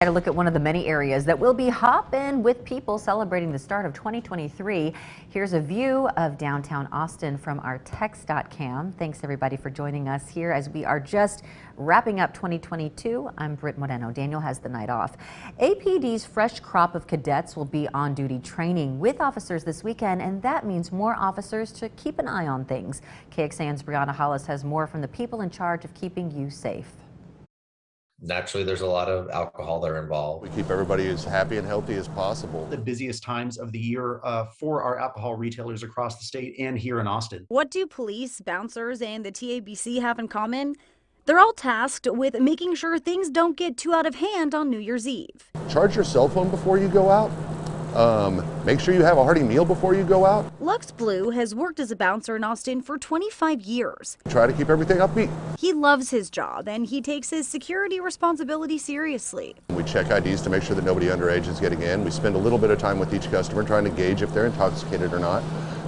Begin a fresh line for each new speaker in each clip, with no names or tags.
A look at one of the many areas that will be hopping with people celebrating the start of 2023. Here's a view of downtown Austin from our text.cam. Thanks everybody for joining us here as we are just wrapping up 2022. I'm Britt Moreno. Daniel has the night off. APD's fresh crop of cadets will be on duty training with officers this weekend, and that means more officers to keep an eye on things. KXAN's Brianna Hollis has more from the people in charge of keeping you safe.
Naturally, there's a lot of alcohol there involved.
We keep everybody as happy and healthy as possible.
The busiest times of the year for our alcohol retailers across the state and here in Austin.
What do police, bouncers, and the TABC have in common? They're all tasked with making sure things don't get too out of hand on New Year's Eve.
Charge your cell phone before you go out. Make sure you have a hearty meal before you go out.
Lux Blue has worked as a bouncer in Austin for 25 years.
Try to keep everything upbeat.
He loves his job and he takes his security responsibility seriously.
We check IDs to make sure that nobody underage is getting in. We spend a little bit of time with each customer trying to gauge if they're intoxicated or not.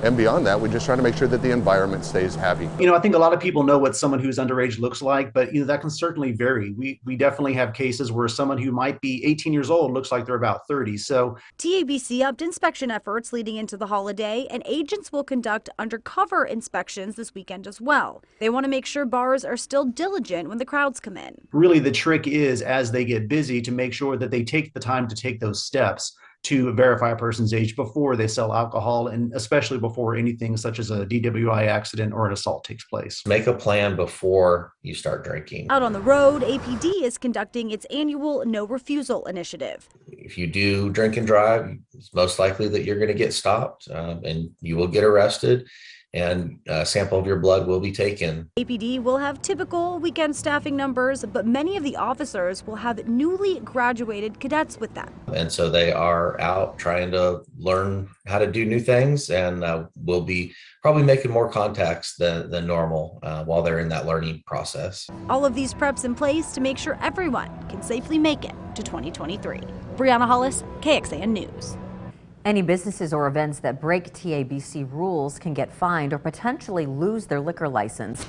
And beyond that, we're just trying to make sure that the environment stays happy.
I think a lot of people know what someone who's underage looks like, but that can certainly vary. We definitely have cases where someone who might be 18 years old looks like they're about 30. So
TABC upped inspection efforts leading into the holiday, and agents will conduct undercover inspections this weekend as well. They want to make sure bars are still diligent when the crowds come in.
Really, the trick is, as they get busy, to make sure that they take the time to take those steps to verify a person's age before they sell alcohol, and especially before anything such as a DWI accident or an assault takes place.
Make a plan before you start drinking.
Out on the road, APD is conducting its annual No Refusal initiative.
If you do drink and drive, it's most likely that you're going to get stopped and you will get arrested, and a sample of your blood will be taken.
APD will have typical weekend staffing numbers, but many of the officers will have newly graduated cadets with them.
And so they are out trying to learn how to do new things, and will be probably making more contacts than normal while they're in that learning process.
All of these preps in place to make sure everyone can safely make it to 2023. Brianna Hollis, KXAN News.
Any businesses or events that break TABC rules can get fined or potentially lose their liquor license.